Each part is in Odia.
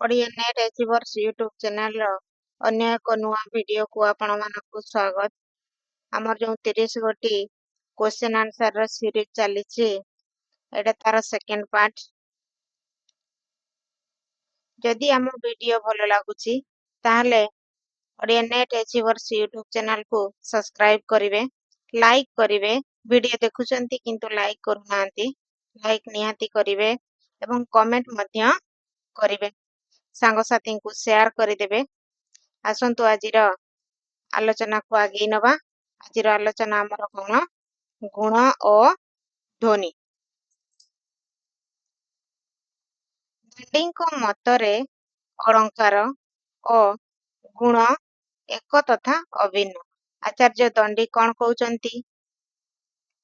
ଓଡ଼ିଆ ନେଟ୍ ଏଚିଭର୍ସ ୟୁଟ୍ୟୁବ୍ ଚ୍ୟାନେଲ୍‌ର ଅନ୍ୟ ଏକ ନୂଆ ଭିଡିଓକୁ ଆପଣମାନଙ୍କୁ ସ୍ୱାଗତ। ଆମର ଯେଉଁ 30 ଗୋଟି କ୍ୱେଶ୍ଚନ୍ ଆନ୍ସର୍‌ର ସିରିଜ୍ ଚାଲିଛି, ଏଇଟା ତାର ସେକେଣ୍ଡ ପାର୍ଟ। ଯଦି ଆମ ଭିଡିଓ ଭଲ ଲାଗୁଛି, ତାହେଲେ ଓଡ଼ିଆ ନେଟ୍ ଏଚିଭର୍ସ ୟୁଟ୍ୟୁବ୍ ଚ୍ୟାନେଲ୍‌କୁ ସବସ୍କ୍ରାଇବ୍ କରିବେ, ଲାଇକ୍ କରିବେ। ଭିଡିଓ ଦେଖୁଛନ୍ତି କିନ୍ତୁ ଲାଇକ୍ କରୁନାହାନ୍ତି, ଲାଇକ୍ ନିହାତି କରିବେ ଏବଂ କମେଣ୍ଟ ମଧ୍ୟ କରିବେ। ସାଙ୍ଗସାଥୀଙ୍କୁ ସେୟାର କରିଦେବେ। ଆସନ୍ତୁ ଆଜିର ଆଲୋଚନାକୁ ଆଗେଇ ନେବା। ଆଜିର ଆଲୋଚନା ଆମର କ'ଣ? ଗୁଣ ଓ ଧ୍ୱନି। ଦଣ୍ଡିଙ୍କ ମତରେ ଅଳଙ୍କାର ଓ ଗୁଣ ଏକ ତଥା ଅଭିନ୍ନ। ଆଚାର୍ଯ୍ୟ ଦଣ୍ଡି କ'ଣ କହୁଛନ୍ତି?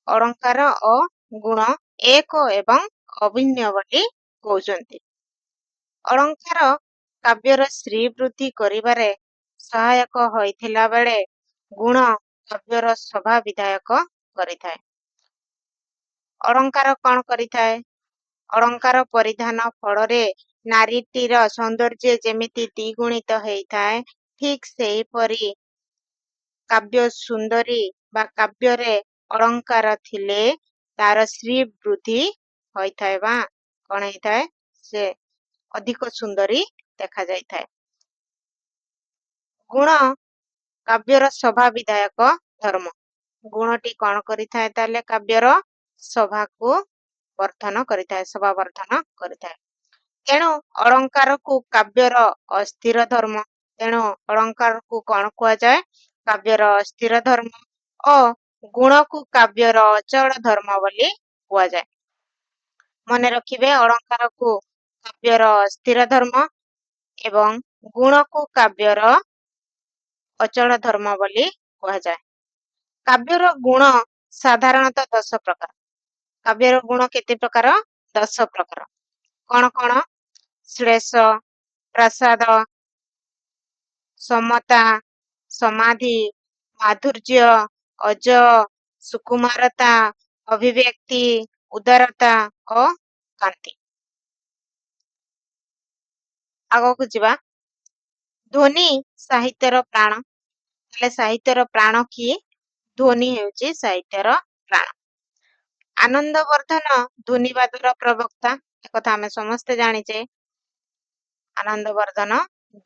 ଅଳଙ୍କାର ଓ ଗୁଣ ଏକ ଏବଂ ଅଭିନ୍ନ ବୋଲି କହୁଛନ୍ତି। ଅଳଙ୍କାର କାବ୍ୟର ଶ୍ରୀବୃଦ୍ଧି କରିବାରେ ସହାୟକ ହୋଇଥିଲା ବେଳେ ଗୁଣ କାବ୍ୟର ଶୋଭା ବିଧାୟକ କରିଥାଏ। ଅଳଙ୍କାର କ'ଣ କରିଥାଏ? ଅଳଙ୍କାର ପରିଧାନ ଫଳରେ ନାରୀଟିର ସୌନ୍ଦର୍ଯ୍ୟ ଯେମିତି ଦ୍ୱିଗୁଣିତ ହେଇଥାଏ, ଠିକ୍ ସେହିପରି କାବ୍ୟ ସୁନ୍ଦରୀ ବା କାବ୍ୟରେ ଅଳଙ୍କାର ଥିଲେ ତାର ଶ୍ରୀବୃଦ୍ଧି ହୋଇଥାଏ ବା କ'ଣ ହେଇଥାଏ? ସେ ଅଧିକ ସୁନ୍ଦରୀ ଦେଖାଯାଇଥାଏ। ଗୁଣ କାବ୍ୟର ଶୋଭା ବିଧାୟକ ଧର୍ମ। ଗୁଣଟି କ'ଣ କରିଥାଏ? ତାହେଲେ କାବ୍ୟର ଶୋଭାକୁ ବର୍ଦ୍ଧନ କରିଥାଏ, ଶୋଭା ବର୍ଦ୍ଧନ କରିଥାଏ। ତେଣୁ ଅଳଙ୍କାରକୁ କାବ୍ୟର ଅସ୍ଥିର ଧର୍ମ। ତେଣୁ ଅଳଙ୍କାରକୁ କ'ଣ କୁହାଯାଏ? କାବ୍ୟର ଅସ୍ଥିର ଧର୍ମ ଓ ଗୁଣକୁ କାବ୍ୟର ଅଚଳ ଧର୍ମ ବୋଲି କୁହାଯାଏ। ମନେ ରଖିବେ, ଅଳଙ୍କାରକୁ କାବ୍ୟର ଅସ୍ଥିର ଧର୍ମ ଏବଂ ଗୁଣକୁ କାବ୍ୟର ଅଚଳ ଧର୍ମ ବୋଲି କୁହାଯାଏ। କାବ୍ୟର ଗୁଣ ସାଧାରଣତଃ 10 ପ୍ରକାର। କାବ୍ୟର ଗୁଣ କେତେ ପ୍ରକାର? 10 ପ୍ରକାର। କ'ଣ କ'ଣ? ଶ୍ଳେଷ, ପ୍ରସାଦ, ସମତା, ସମାଧି, ମାଧୁର୍ଯ୍ୟ, ଓଜ, ସୁକୁମାରତା, ଅଭିବ୍ୟକ୍ତି, ଉଦାରତା ଓ କାନ୍ତି। ଆଗକୁ ଯିବା। ଧ୍ୱନି ସାହିତ୍ୟର ପ୍ରାଣ। ହେଲେ ସାହିତ୍ୟର ପ୍ରାଣ କିଏ? ଧ୍ୱନି ହେଉଛି ସାହିତ୍ୟର ପ୍ରାଣ। ଆନନ୍ଦବର୍ଦ୍ଧନ ଧ୍ୱନିବାଦର ପ୍ରବକ୍ତା, ଏକଥା ଆମେ ସମସ୍ତେ ଜାଣିଛେ। ଆନନ୍ଦବର୍ଦ୍ଧନ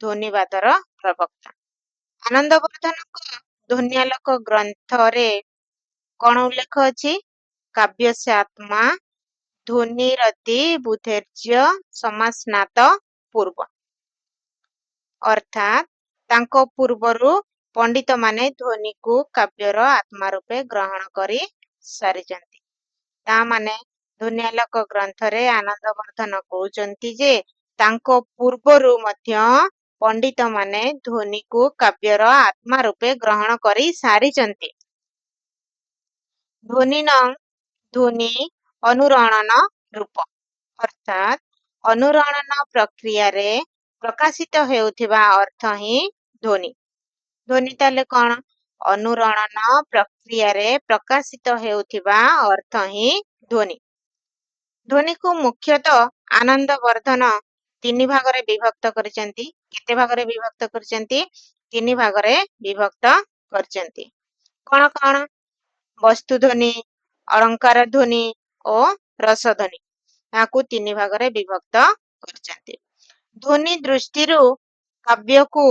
ଧ୍ୱନିବାଦର ପ୍ରବକ୍ତା। ଆନନ୍ଦବର୍ଦ୍ଧନଙ୍କ ଧ୍ୱନ୍ୟାଲୋକ ଗ୍ରନ୍ଥରେ କ'ଣ ଉଲ୍ଲେଖ ଅଛି? କାବ୍ୟସ୍ୟ ଆତ୍ମା ଧ୍ୱନିରତି ବୁଧୈର୍ଯ୍ୟ ସମାସ୍ନାତ ପୂର୍ବ। ଅର୍ଥାତ୍ ତାଙ୍କ ପୂର୍ବରୁ ପଣ୍ଡିତମାନେ ଧ୍ୱନିକୁ କାବ୍ୟର ଆତ୍ମା ରୂପେ ଗ୍ରହଣ କରି ସାରିଛନ୍ତି। ତା ମାନେ ଧ୍ୱନ୍ୟାଲୋକ ଗ୍ରନ୍ଥରେ ଆନନ୍ଦବର୍ଦ୍ଧନ କହୁଛନ୍ତି ଯେ ତାଙ୍କ ପୂର୍ବରୁ ମଧ୍ୟ ପଣ୍ଡିତମାନେ ଧ୍ୱନିକୁ କାବ୍ୟର ଆତ୍ମା ରୂପେ ଗ୍ରହଣ କରି ସାରିଛନ୍ତି। ଧ୍ୱନି ଅନୁରଣନ ରୂପ, ଅର୍ଥାତ୍ ଅନୁରଣନ ପ୍ରକ୍ରିୟାରେ ପ୍ରକାଶିତ ହେଉଥିବା ଅର୍ଥ ହିଁ ଧ୍ୱନି। ଧ୍ୱନି ତାହେଲେ କ'ଣ? ଅନୁରଣନ ପ୍ରକ୍ରିୟାରେ ପ୍ରକାଶିତ ହେଉଥିବା ଅର୍ଥ ହିଁ ଧ୍ୱନି। ଧ୍ୱନିକୁ ମୁଖ୍ୟତଃ ଆନନ୍ଦବର୍ଦ୍ଧନ 3 ଭାଗରେ ବିଭକ୍ତ କରିଛନ୍ତି। କେତେ ଭାଗରେ ବିଭକ୍ତ କରିଛନ୍ତି? 3 ଭାଗରେ ବିଭକ୍ତ କରିଛନ୍ତି। କ'ଣ କ'ଣ? ବସ୍ତୁ ଧ୍ୱନି, ଅଳଙ୍କାର ଧ୍ୱନି ଓ ରସଧ୍ୱନି। ଏହାକୁ 3 ଭାଗରେ ବିଭକ୍ତ କରିଛନ୍ତି। ଧ୍ୱନି ଦୃଷ୍ଟିରୁ କାବ୍ୟକୁ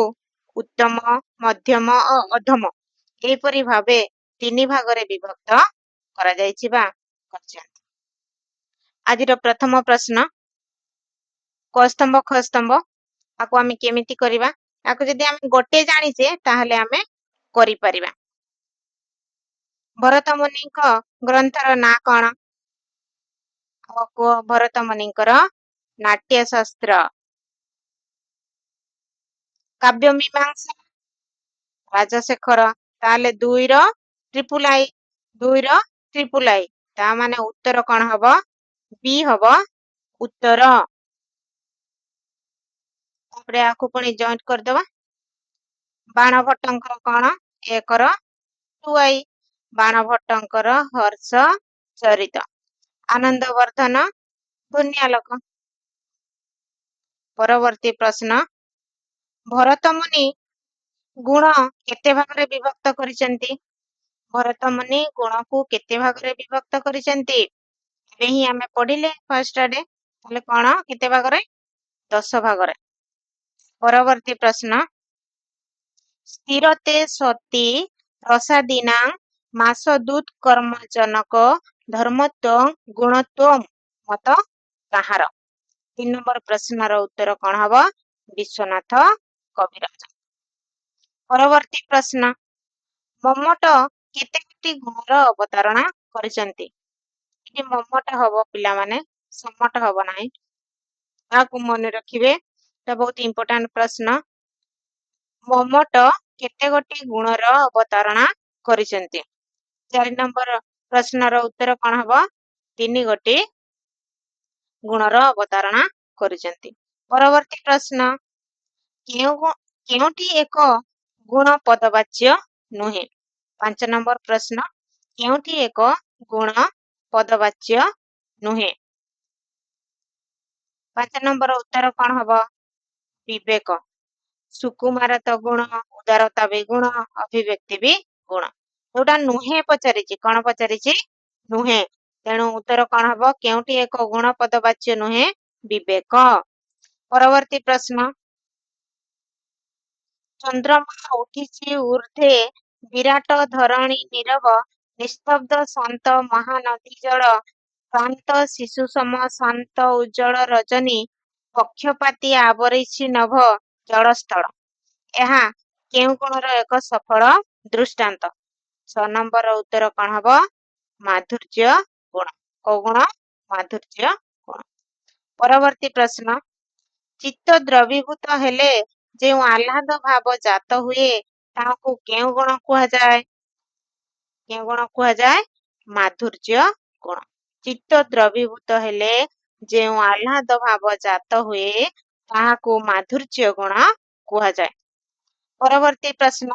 ଉତ୍ତମ, ମଧ୍ୟମ ଓ ଅଧମ ଏହିପରି ଭାବେ 3 ଭାଗରେ ବିଭକ୍ତ କରାଯାଇଛି ବା କରିଛନ୍ତି। ଆଜିର ପ୍ରଥମ ପ୍ରଶ୍ନ, କ ସ୍ତମ୍ଭ ଖ ସ୍ତମ୍ଭ, ଆକୁ ଆମେ କେମିତି କରିବା? ଆକୁ ଯଦି ଆମେ ଗୋଟେ ଜାଣିଛେ ତାହେଲେ ଆମେ କରିପାରିବା। ଭରତ ମୁନିଙ୍କ ଗ୍ରନ୍ଥର ନାଁ କ'ଣ? ଭରତ ମୁନିଙ୍କର ନାଟ୍ୟଶାସ୍ତ୍ର। କାବ୍ୟ ମୀମାଂସା ରାଜଶେଖର। ତାହେଲେ 2ର ଟ୍ରିପୁଲ ଆଇ, 2ର ଟ୍ରିପୁଲ ଆଇ। ତା ମାନେ ଉତ୍ତର କ'ଣ ହବ? ବି ହବ ଉତ୍ତର। ତାପରେ ଆକୁ ପୁଣି ଜଏଣ୍ଟ କରିଦେବା। ବାଣଭଟ୍ଟଙ୍କର କ'ଣ? 1ର 2i, ବାଣଭଟ୍ଟଙ୍କର ହର୍ଷ ଚରିତ। ଆନନ୍ଦବର୍ଦ୍ଧନ ଧ୍ୱନ୍ୟାଲୋକ। ପରବର୍ତ୍ତୀ ପ୍ରଶ୍ନ, ଭରତ ମୁନି ଗୁଣ କେତେ ଭାଗରେ ବିଭକ୍ତ କରିଛନ୍ତି? ଭରତ ମୁନି ଗୁଣକୁ କେତେ ଭାଗରେ ବିଭକ୍ତ କରିଛନ୍ତି? ଏବେ ହିଁ ଆମେ ପଢିଲେ ଫାର୍ଷ୍ଟ ଆଡେ, ତାହେଲେ କଣ କେତେ ଭାଗରେ? 10 ଭାଗରେ। ପରବର୍ତ୍ତୀ ପ୍ରଶ୍ନ, ସ୍ଥିରତେ ସତି ରସାଦୀନାଂ ମାସଦୂତ କର୍ମଜନକ ଧର୍ମତ୍ୱଂ ଗୁଣତ୍ୱଂ ମତ କାହାର? 3 ନମ୍ବର ପ୍ରଶ୍ନର ଉତ୍ତର କଣ ହବ? ବିଶ୍ୱନାଥ କବିରାଜ। ପରବର୍ତ୍ତୀ ପ୍ରଶ୍ନ, ମମ୍ମଟ କେତେଟି ଗୁଣର ଅବତାରଣା କରିଛନ୍ତି? ଏଠି ମମ୍ମଟ ହବ ପିଲାମାନେ, ସମ୍ମଟ ହବ ନାହିଁ, ତାହାକୁ ମନେ ରଖିବେ, এটা ବହୁତ ଇମ୍ପୋର୍ଟାଣ୍ଟ ପ୍ରଶ୍ନ। ମମ୍ମଟ କେତେ ଗୋଟି ଗୁଣର ଅବତାରଣା କରିଛନ୍ତି? 4 ନମ୍ବର ପ୍ରଶ୍ନର ଉତ୍ତର କଣ ହବ? 3 ଗୋଟି ଗୁଣର ଅବତାରଣା କରିଛନ୍ତି। ପରବର୍ତ୍ତୀ ପ୍ରଶ୍ନ, କେଉଁଟି ଏକ ଗୁଣ ପଦବାଚ୍ୟ ନୁହେଁ? 5 ନମ୍ବର ପ୍ରଶ୍ନ, କେଉଁଟି ଏକ ଗୁଣ ପଦବାଚ୍ୟ ନୁହେଁ? 5 ନମ୍ବର ଉତ୍ତର କଣ ହବ? ବିବେକ। ସୁକୁମାର ତ ଗୁଣ, ଉଦାରତା ବି ଗୁଣ, ଅଭିବ୍ୟକ୍ତି ବି ଗୁଣ। ଯୋଉଟା ନୁହେଁ ପଚାରିଛି, କଣ ପଚାରିଛି? ନୁହେଁ। ତେଣୁ ଉତ୍ତର କଣ ହବ? କେଉଁଟି ଏକ ଗୁଣ ପଦବାଚ୍ୟ ନୁହେଁ? ବିବେକ। ପରବର୍ତ୍ତୀ ପ୍ରଶ୍ନ, ଚନ୍ଦ୍ରମା ଉଠିଛି ଊର୍ଧ୍ୱେ ବିରାଟ ଧରଣୀ ନୀରବ ନିସ୍ତବ୍ଧ ଶାନ୍ତ ମହାନଦୀ ଜଳ କ୍ଳାନ୍ତ ଶିଶୁ ସମ ଶାନ୍ତ ଉଜ୍ଜଳ ରଜନୀ ପକ୍ଷପାତୀ ଆବରିଛି ନଭ ଜଳସ୍ଥଳ। ଏହା କେଉଁ ଗୁଣର ଏକ ସଫଳ ଦୃଷ୍ଟାନ୍ତ? 6 ନମ୍ବର ଉତ୍ତର କଣ ହବ? ମାଧୁର୍ଯ୍ୟ ଗୁଣ। କୋଉ ଗୁଣ? ମାଧୁର୍ଯ୍ୟ ଗୁଣ। ପରବର୍ତ୍ତୀ ପ୍ରଶ୍ନ, ଚିତ୍ତ ଦ୍ରବୀଭୂତ ହେଲେ ଯେଉଁ ଆହ୍ଲାଦ ଭାବ ଜାତ ହୁଏ ତାହାକୁ କେଉଁ ଗୁଣ କୁହାଯାଏ? କେଉଁ ଗୁଣ କୁହାଯାଏ? ମାଧୁର୍ଯ୍ୟ ଗୁଣ। ଚିତ୍ତ ଦ୍ରବୀଭୂତ ହେଲେ ଯେଉଁ ଆହ୍ଲାଦ ଭାବ ଜାତ ହୁଏ ତାହାକୁ ମାଧୁର୍ଯ୍ୟ ଗୁଣ କୁହାଯାଏ। ପରବର୍ତ୍ତୀ ପ୍ରଶ୍ନ,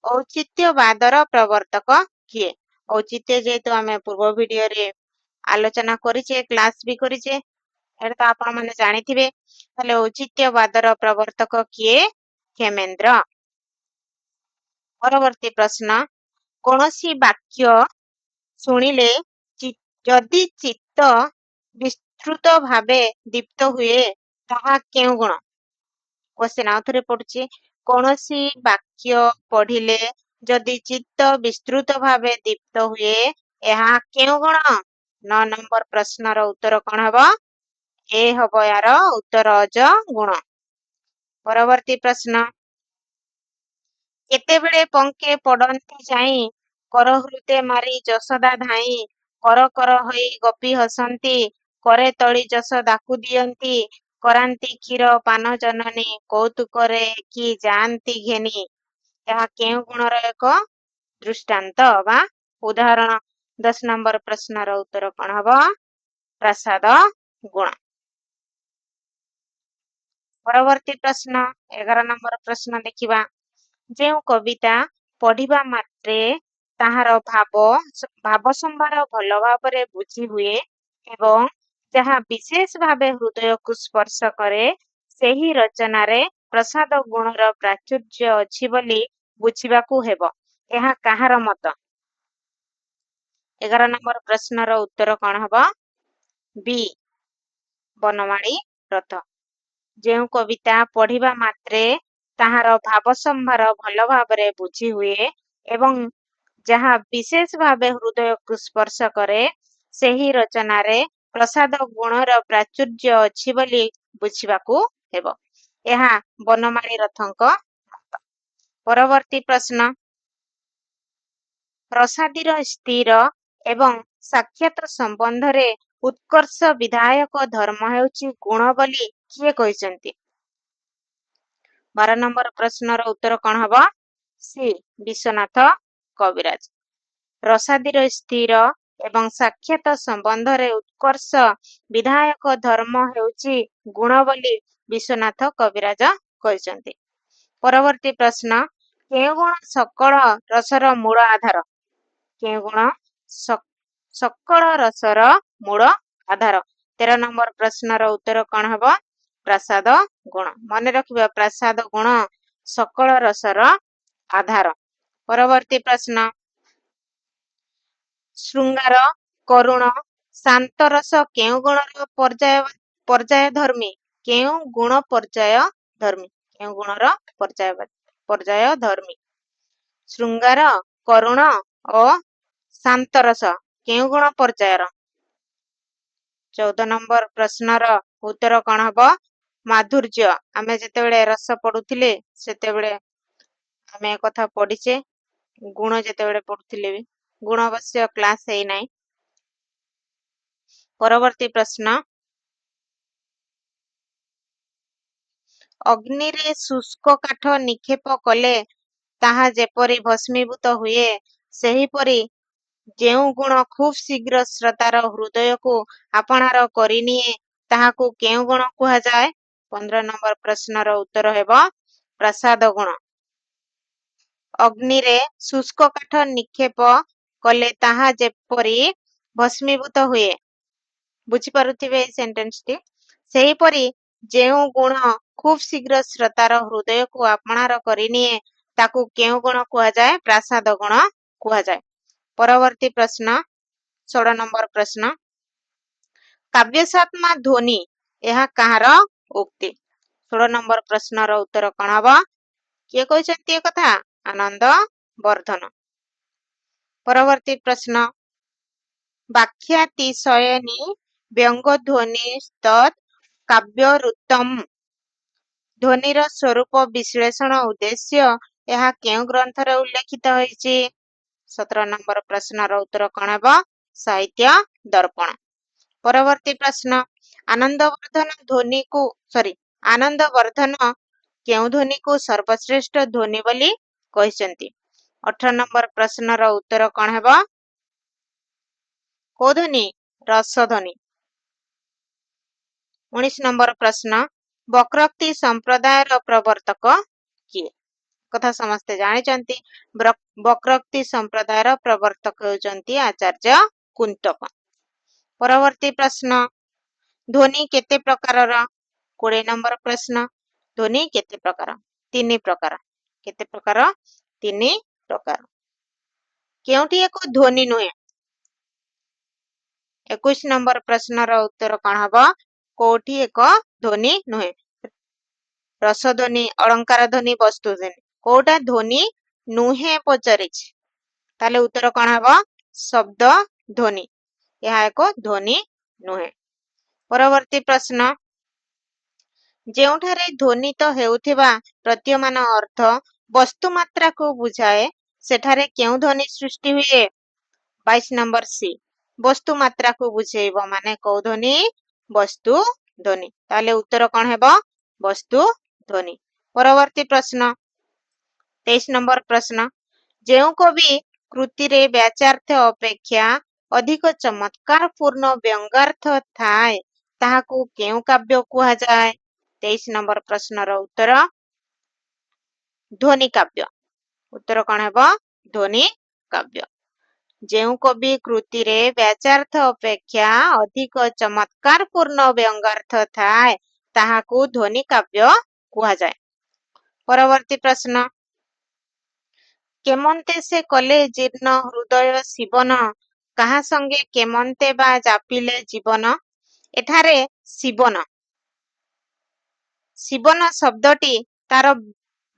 ଔଚିତ୍ୟବାଦର ପ୍ରବର୍ତ୍ତକ କିଏ? ଔଚିତ୍ୟ ଯେହେତୁ ଆମେ ପୂର୍ବ ଭିଡିଓରେ ଆଲୋଚନା କରିଛେ, କ୍ଲାସ ବି କରିଛେ, ଏଟା ତ ଆପଣ ମାନେ ଜାଣିଥିବେ, ତାହେଲେ ଔଚିତ୍ୟବାଦର ପ୍ରବର୍ତ୍ତକ କିଏ? କ୍ଷେମେନ୍ଦ୍ର। ପରବର୍ତ୍ତୀ ପ୍ରଶ୍ନ, କୌଣସି ବାକ୍ୟ ଶୁଣିଲେ ଯଦି ଚିତ୍ତ ବିସ୍ତୃତ ଭାବେ ଦୀପ୍ତ ହୁଏ ତାହା କେଉଁ ଗୁଣ? କ୍ୱେଶ୍ଚନ ଆଉ ଥରେ ପଡୁଛି, କୌଣସି ବାକ୍ୟ ପଢିଲେ ଯଦି ଚିତ୍ତ ବିସ୍ତୃତ ଭାବେ ଦୀପ୍ତ ହୁଏ ଏହା କେଉଁ ଗୁଣ? 9 ନମ୍ବର ପ୍ରଶ୍ନର ଉତ୍ତର କଣ ହବ? ଏ ହବ ଏହାର ଉତ୍ତର, ଅଜ ଗୁଣ। ପରବର୍ତ୍ତୀ ପ୍ରଶ୍ନ, କେତେବେଳେ ପଙ୍କେ ପଡନ୍ତି ଯାଇ କର ହୃଦେ ମାରି ଯଶୋଦା ଧାଇଁ କର କର ହୋଇ ଗୋପୀ ହସନ୍ତି କରେ ତଳି ଯଶ ତାକୁ ଦିଅନ୍ତି କରାନ୍ତି କ୍ଷୀର ପାନ ଜନନୀ କୌତୁକରେ କି ଯାଆନ୍ତି ଘେନି। ଏହା କେଉଁ ଗୁଣର ଏକ ଦୃଷ୍ଟାନ୍ତ ବା ଉଦାହରଣ? 10 ନମ୍ବର ପ୍ରଶ୍ନର ଉତ୍ତର କଣ ହବ? ପ୍ରସାଦ ଗୁଣ। ପରବର୍ତ୍ତୀ ପ୍ରଶ୍ନ, 11 ନମ୍ବର ପ୍ରଶ୍ନ ଦେଖିବା, ଯେଉଁ କବିତା ପଢିବା ମାତ୍ରେ ତାହାର ଭାବ ସମ୍ଭାର ଭଲ ଭାବରେ ବୁଝି ହୁଏ ଏବଂ ଯାହା ବିଶେଷ ଭାବେ ହୃଦୟକୁ ସ୍ପର୍ଶ କରେ ସେହି ରଚନାରେ ପ୍ରସାଦ ଗୁଣର ପ୍ରାଚୁର୍ଯ୍ୟ ଅଛି ବୋଲି ବୁଝିବାକୁ ହେବ। ଏହା କାହାର ମତ? 11 ନମ୍ବର ପ୍ରଶ୍ନର ଉତ୍ତର କଣ ହବ? ବି, ବନମାଳୀ ରଥ। ଯେଉଁ କବିତା ପଢିବା ମାତ୍ରେ ତାହାର ଭାବ ସମ୍ଭାର ଭଲ ଭାବରେ ବୁଝି ହୁଏ ଏବଂ ଯାହା ବିଶେଷ ଭାବେ ହୃଦୟକୁ ସ୍ପର୍ଶ କରେ ସେହି ରଚନାରେ ପ୍ରସାଦ ଗୁଣର ପ୍ରାଚୁର୍ଯ୍ୟ ଅଛି ବୋଲି ବୁଝିବାକୁ ହେବ। ଏହା ବନମାଳୀ ରଥଙ୍କ ମତ। ପରବର୍ତ୍ତୀ ପ୍ରଶ୍ନ, ରସାଦିର ସ୍ଥିର ଏବଂ ସାକ୍ଷାତ ସମ୍ବନ୍ଧରେ ଉତ୍କର୍ଷ ବିଧାୟକ ଧର୍ମ ହେଉଛି ଗୁଣ ବୋଲି କିଏ କହିଛନ୍ତି? 12 ନମ୍ବର ପ୍ରଶ୍ନର ଉତ୍ତର କଣ ହବ? ସି, ବିଶ୍ୱନାଥ କବିରାଜ। ରସାଦିର ସ୍ଥିର ଏବଂ ସାକ୍ଷାତ ସମ୍ବନ୍ଧରେ ଉତ୍କର୍ଷ ବିଧାୟକ ଧର୍ମ ହେଉଛି ଗୁଣ ବୋଲି ବିଶ୍ୱନାଥ କବିରାଜ କହିଛନ୍ତି। ପରବର୍ତ୍ତୀ ପ୍ରଶ୍ନ, କେଉଁ ଗୁଣ ସକଳ ରସର ମୂଳ ଆଧାର? କେଉଁ ଗୁଣ ସକଳ ରସର ମୂଳ ଆଧାର? 13 ନମ୍ବର ପ୍ରଶ୍ନର ଉତ୍ତର କଣ ହବ? प्रासाद गुण मन रखिबा प्रासाद गुण सकल रसर आधार। परवर्ती प्रश्न श्रृंगार करुण शांत रस केउ गुणर पर्याय धर्मी केउ गुण पर्याय धर्मी केउ गुणर पर्याय धर्मी श्रृंगार करुण और शांत रस केउ गुण पर्यायर। 14 नंबर प्रश्नर उत्तर कौन हम माधुर्य आमे जेतेबेले रस पढ़ुथिले सेतेबेले आमे कथा पढ़िचे गुण जेतेबेले पढ़ुथिले भी गुण अवश्य क्लास है नहीं। परवर्ती प्रश्न अग्नि रे शुष्क काठ निक्षेप कले ताहा जेपरी भस्मीभूत हुए सेहीपरी जेउ गुण खूब शीघ्र श्रोतार हृदय को आपणार करिनिए ताहाकू केउ गुण कुहा जाए। 15 नंबर प्रश्नर उत्तर हेब प्रसाद गुण। अग्नि रे शुष्क काठ निक्षेप कले ताहा जेपरी भस्मीभूत हुए बुझी पारुथिबे सेंटेंस टी सेहीपरी जेउ गुण खूब शीघ्र श्रोतार हृदय को आपणार करिनिए ताकू केउ गुण कुहा जाए प्रसाद गुण कुहा जाए। परवर्ती प्रश्न 16 नंबर प्रश्न काव्यसात्मा ध्वनि यह कहार उक्ति। 16 नंबर प्रश्नर उत्तर कौन हम किए कहते कथा आनंद वर्धन। परवर्ती प्रश्न व्याख्यातिशयनी व्यंग ध्वनि तत् काव्य रुतम ध्वनिर स्वरूप विश्लेषण उद्देश्य यह केउ ग्रंथर उल्लेखित होइछि। 17 नंबर प्रश्नर उत्तर कौन हम साहित्य दर्पण। परवर्ती प्रश्न आनंदवर्धन केउ ध्वनि को सर्वश्रेष्ठ ध्वनि बोली कहिसंती। 18 नंबर प्रश्नर उत्तर कौन हम को ध्वनि रसध्वनि। 19 नंबर प्रश्न वक्रोक्ति संप्रदायर प्रवर्तक किए कथा समस्ते जानिचंती वक्रोक्ति संप्रदायर प्रवर्तक होचंती आचार्य कुंतक। परवर्ती प्रश्न ध्वनि केते प्रकारर। 20 नंबर प्रश्न ध्वनि केते प्रकार 3 प्रकार केते प्रकार 3 प्रकार केउठी एक ध्वनि नुहे। 21 नंबर प्रश्नर उत्तर कौन हम कोठी एक ध्वनि नुहे रसध्वनि अलंकार ध्वनि वस्तु ध्वनि कोटा ध्वनि नुहे पचारिछि ताले उत्तर कौन हम शब्द ध्वनि यह एक ध्वनि नुहे। परवर्ती प्रश्न जेउठारे ध्वनित हेउथिबा प्रतीयमान अर्थ वस्तु मात्रा को बुझाए सेठारे केउ ध्वनि सृष्टि हुए। 22 नंबर सी वस्तु मात्रा को बुझेइबो माने को ध्वनि वस्तु ध्वनि ताले उत्तर कौन हेबो वस्तु ध्वनि। परवर्ती प्रश्न 23 नंबर प्रश्न जेउ कवि कृति रे व्याचार्थ अपेक्षा अधिक चमत्कार पूर्ण व्यंगार्थ थाए ताहाकू केउ काव्य कुहा जाए। 23 नंबर प्रश्नर उत्तर ध्वनि काव्य उत्तर कौन हेबो ध्वनि काव्य। जेउ कवि कृति रे व्याचार्थ अपेक्षा अधिक चमत्कार पूर्ण व्यंगार्थ थाए ताहाकू ध्वनि काव्य कुहा जाए। परवर्ती प्रश्न केमंते से कले जीर्ण हृदय शिवन कहा संगे केमंते बा जापिले जीवन एठारे शिवन शिवन शब्दटी तार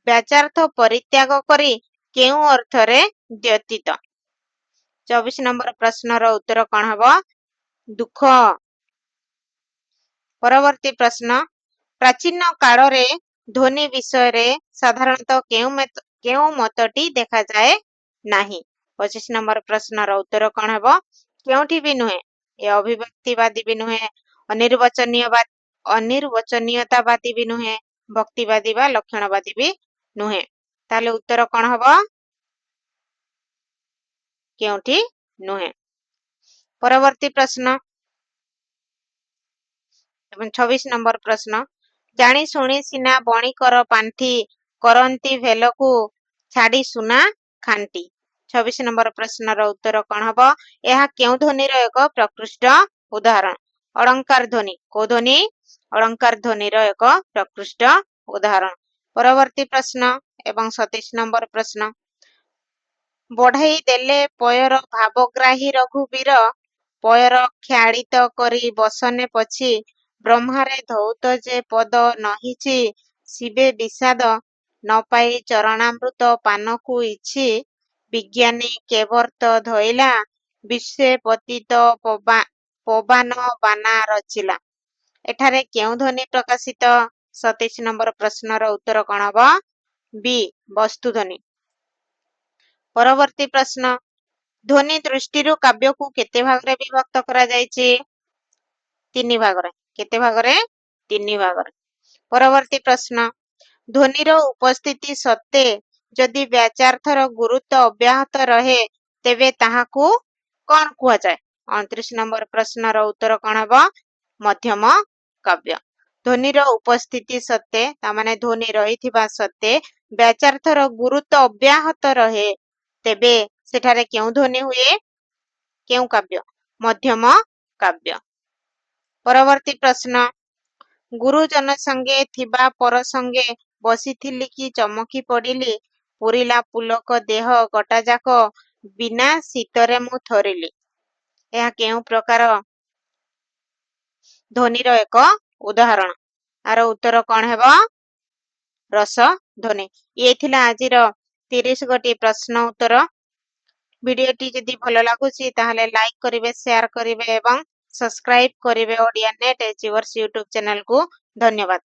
व्याचार्थ परित्याग करी केउ अर्थरे द्योतित। 24 नंबर प्रश्नर उत्तर कौन हम दुख। परवर्ती प्रश्न प्राचीन काल रे ध्वनि विषय रे साधारणतः केउ मतटी देखा जाए नाही। 25 नंबर प्रश्नर उत्तर कौन हम केउठी भी नुहे ए अभिव्यक्तिवादी भी नुहे अनिर्वचनीयतावादी भी नुहे भक्तिवादी बा लक्षणवादी भी नुहे ताले उत्तर कौन हम केउठी नुहे। परवर्ती प्रश्न 26 नंबर प्रश्न जानी सुनी सिना बणिकर पांठी करंती भेलकू छाड़ी सुना खांटी। 26 नंबर प्रश्नर उत्तर कौन हम यह केउ ध्वनिर एक प्रकृष्ट उदाहरण अलंकार ध्वनि को ध्वनि अलंकार ध्वनिर एक प्रकृष्ट उदाहरण। परवर्ती प्रश्न एवं 27 नंबर प्रश्न। बढ़ाई देले पयर भावग्राही रघुवीर पयर ख्याड़ित करी बसने पछी ब्रह्मारे धौत जे पद नहिछि शिवे विषाद न पाई चरणामृत पानकु इछि विज्ञानी केवर्त धइला विश्वे पतित पबान बाना रचिला। एठारे केउ ध्वनि प्रकाशित? 27 नंबर प्रश्नर उत्तर कौन हबो? बी वस्तु ध्वनि। परवर्ती प्रश्न। ध्वनि दृष्टिरु काव्य को केते भागरे विभक्त करा जायछि? 3 भागरे। केते भागरे? 3 भागरे। परवर्ती प्रश्न। ध्वनिर उपस्थिति सत्ते जदि व्याचार्थर गुरुत्व अव्याहत रहे तेबे ताहाकू कौन कुहा जाय? 29 नंबर प्रश्नर उत्तर कौन हबो? मध्यम काव्य। ध्वनिर उपस्थिति सत्ते तामाने ध्वनि रहिथिबा सत्ते व्याचार्थर गुरुत्व अव्याहत रहे तेबे सेठारे केउ ध्वनि हुए? केउ काव्य? मध्यम काव्य। परवर्ती प्रश्न। गुरुजन संगे थिबा पर संगे बसिथिली कि चमकी पड़िली पुरिला पुलक देह गटाजाक बिना शीतरे मु थरिली। यह केउ प्रकार ध्वनिर एक उदाहरण? आर उत्तर कौन हेबो? रस ध्वनि। ये थिला आजिर 30 गोटी प्रश्न उत्तर। भिडियोटी जदि भल लागुछि ताहले लाइक करिवे, शेयर करिवे एवं सब्सक्राइब करिवे Odia net achievers YouTube channel को। धन्यवाद।